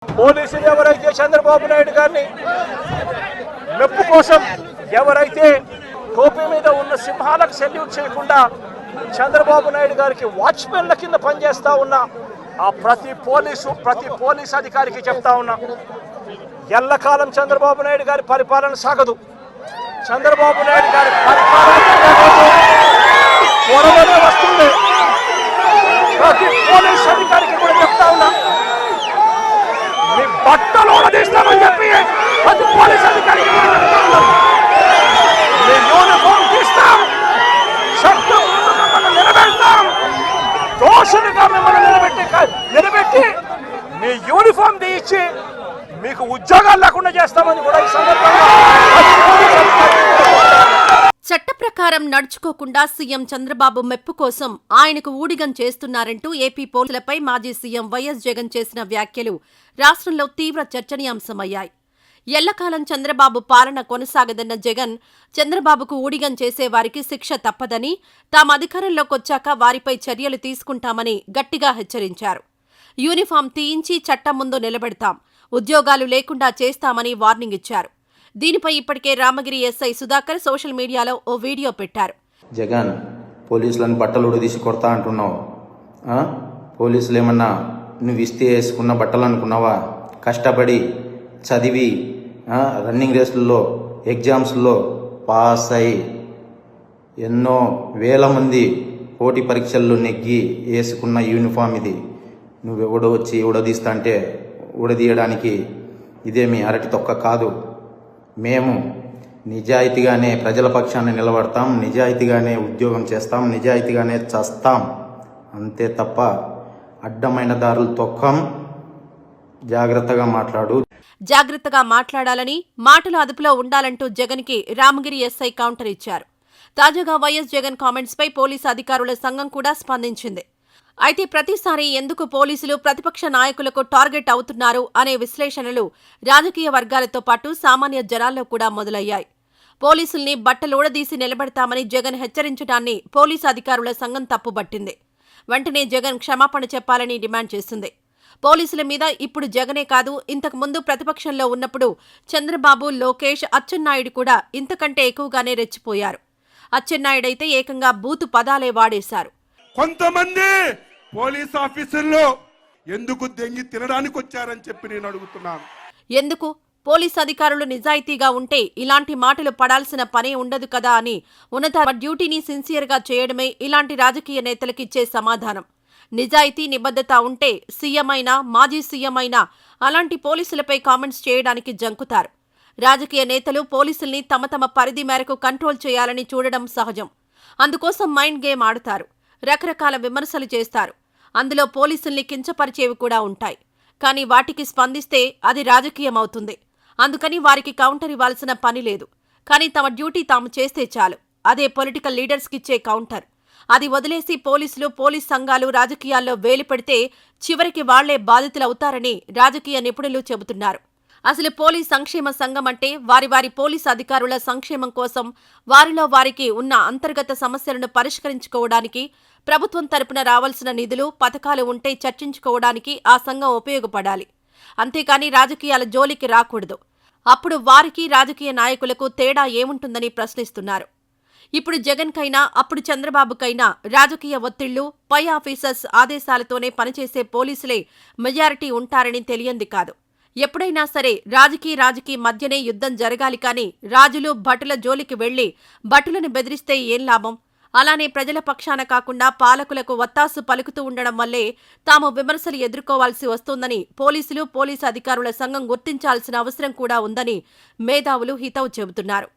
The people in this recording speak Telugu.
పోలీసులు ఎవరైతే చంద్రబాబు నాయుడు గారిని మెప్పు కోసం ఎవరైతే టోపీ మీద ఉన్న సింహాలకు సెల్యూట్ చేయకుండా చంద్రబాబు నాయుడు గారికి వాచ్మెన్ల కింద పనిచేస్తా ఉన్న ఆ ప్రతి పోలీస్ అధికారికి చెప్తా ఉన్నా, ఎల్లకాలం చంద్రబాబు నాయుడు గారి పరిపాలన సాగదు. చంద్రబాబు నాయుడు గారి పరిపాలన త్వరలోనే వస్తుంది. ప్రతి పోలీస్ అధికారికి కూడా చెప్తా ఉన్నా, మీ బట్టలు తీస్తామని చెప్పి ప్రతి పోలీస్ అధికారికి మీ యూనిఫామ్ తీస్తాం, చట్టం మిమ్మల్ని నిలబెడతాం, దోషులుగా మిమ్మల్ని నిలబెట్టి మీ యూనిఫామ్ తీయించి మీకు ఉద్యోగాలు లేకుండా చేస్తామని కూడా ఈ సందర్భంగా చట్ట ప్రకారం నడుచుకోకుండా సీఎం చంద్రబాబు మెప్పు కోసం ఆయనకు ఊడిగం చేస్తున్నారంటూ ఏపీ పోలీసులపై మాజీ సీఎం వైఎస్ జగన్ చేసిన వ్యాఖ్యలు రాష్ట్రంలో తీవ్ర చర్చనీయాంశమయ్యాయి. ఎల్లకాలం చంద్రబాబు పాలన కొనసాగదన్న జగన్, చంద్రబాబుకు ఊడిగం చేసేవారికి శిక్ష తప్పదని, తాము అధికారంలోకొచ్చాక వారిపై చర్యలు తీసుకుంటామని గట్టిగా హెచ్చరించారు. యూనిఫామ్ తీయించి చట్టం ముందు నిలబెడతాం, ఉద్యోగాలు లేకుండా చేస్తామని వార్నింగ్ ఇచ్చారు. దీనిపై ఇప్పటికే రామగిరి ఎస్ఐ సుధాకర్ సోషల్ మీడియాలో ఓ వీడియో పెట్టారు. జగన్, పోలీసులను బట్టలు ఉడదీసి కొడతా అంటున్నావు. పోలీసులు ఏమన్నా నువ్వు ఇస్తే వేసుకున్న బట్టలు అనుకున్నావా? కష్టపడి చదివి రన్నింగ్ రేసుల్లో ఎగ్జామ్స్లో పాస్ అయి ఎన్నో వేల మంది పోటీ పరీక్షల్లో నెగ్గి వేసుకున్న యూనిఫామ్ ఇది. నువ్వెవడో వచ్చి ఉడదీస్తా అంటే ఉడదీయడానికి ఇదేమి అరటి తొక్క కాదు. మేము నిజాయితీగానే ప్రజల పక్షాన్ని నిలబడతాం, నిజాయితీగానే ఉద్యోగం చేస్తాం, నిజాయితీగానే చస్తాం, అంతే తప్ప అడ్డమైన దారులు తొక్కం. జాగ్రత్తగా మాట్లాడాలని, మాటలు అదుపులో ఉండాలంటూ జగన్కి రామగిరి ఎస్ఐ కౌంటర్ ఇచ్చారు. తాజాగా వైఎస్ జగన్ కామెంట్స్ పై పోలీసు అధికారుల సంఘం కూడా స్పందించింది. అయితే ప్రతిసారి ఎందుకు పోలీసులు ప్రతిపక్ష నాయకులకు టార్గెట్ అవుతున్నారు అనే విశ్లేషణలు రాజకీయ వర్గాలతో పాటు సామాన్య జనాల్లో కూడా మొదలయ్యాయి. పోలీసుల్ని బట్టలూడదీసి నిలబెడతామని జగన్ హెచ్చరించడాన్ని పోలీసు అధికారుల సంఘం తప్పుబట్టింది. వెంటనే జగన్ క్షమాపణ చెప్పాలని డిమాండ్ చేసింది. పోలీసుల మీద ఇప్పుడు జగనే కాదు, ఇంతకు ముందు ప్రతిపక్షంలో ఉన్నప్పుడు చంద్రబాబు, లోకేష్, అచ్చెన్నాయుడు కూడా ఇంతకంటే ఎక్కువగానే రెచ్చిపోయారు. అచ్చెన్నాయుడైతే ఏకంగా బూతు పదాలే వాడేశారు. కొంతమంది పోలీస్ ఆఫీసర్లు ఎందుకు దెంగి తినడానికి వచ్చారని చెప్పి నేను అడుగుతున్నాను. ఎందుకు? పోలీస్ అధికారులు నిజాయితీగా ఉంటే ఇలాంటి మాటలు పడాల్సిన పనే ఉండదు కదా అని ఉన్నత డ్యూటీని సిన్సియర్గా చేయడమే ఇలాంటి రాజకీయ నేతలకిచ్చే సమాధానం. నిజాయితీ, నిబద్ధత ఉంటే సీఎం అయినా, మాజీ సీఎం అయినా అలాంటి పోలీసులపై కామెంట్స్ చేయడానికి జంకుతారు. రాజకీయ నేతలు పోలీసుల్ని తమ తమ పరిధి మేరకు కంట్రోల్ చేయాలని చూడడం సహజం. అందుకోసం మైండ్ గేమ్ ఆడతారు, రకరకాల విమర్శలు చేస్తారు. అందులో పోలీసుల్ని కించపరిచేవి కూడా ఉంటాయి. కానీ వాటికి స్పందిస్తే అది రాజకీయం అవుతుంది. అందుకని వారికి కౌంటర్ ఇవ్వాల్సిన పని లేదు. కానీ తమ డ్యూటీ తాము చేస్తే చాలు. అదే పొలిటికల్ లీడర్స్కిచ్చే కౌంటర్. అది వదిలేసి పోలీసులు, పోలీస్ సంఘాలు రాజకీయాల్లో వేలు పెడితే చివరికి వాళ్లే బాధితులవుతారని రాజకీయ నిపుణులు చెబుతున్నారు. అసలు పోలీస్ సంక్షేమ సంఘం అంటే వారి వారి పోలీసు అధికారుల సంక్షేమం కోసం, వారిలో వారికి ఉన్న అంతర్గత సమస్యలను పరిష్కరించుకోవడానికి, ప్రభుత్వం తరపున రావాల్సిన నిధులు, పథకాలు ఉంటే చర్చించుకోవడానికి ఆ సంఘం ఉపయోగపడాలి. అంతేకాని రాజకీయాల జోలికి రాకూడదు. అప్పుడు వారికి, రాజకీయ నాయకులకు తేడా ఏముంటుందని ప్రశ్నిస్తున్నారు. ఇప్పుడు జగన్కైనా, అప్పుడు చంద్రబాబుకైనా రాజకీయ ఒత్తిళ్లు, పై ఆఫీసర్స్ ఆదేశాలతోనే పనిచేసే పోలీసులే మెజారిటీ ఉంటారని తెలియంది కాదు. ఎప్పుడైనా సరే రాజకీ మధ్యనే యుద్ధం జరగాలి కానీ రాజులు, భటుల జోలికి వెళ్లి భటులను బెదిరిస్తే ఏం లాభం? అలానే ప్రజల పక్షాన కాకుండా పాలకులకు వత్తాసు పలుకుతూ ఉండడం వల్లే తాము విమర్శలు ఎదుర్కోవాల్సి వస్తోందని పోలీసులు, పోలీసు అధికారుల సంఘం గుర్తించాల్సిన అవసరం కూడా ఉందని మేధావులు హితవు చెబుతున్నారు.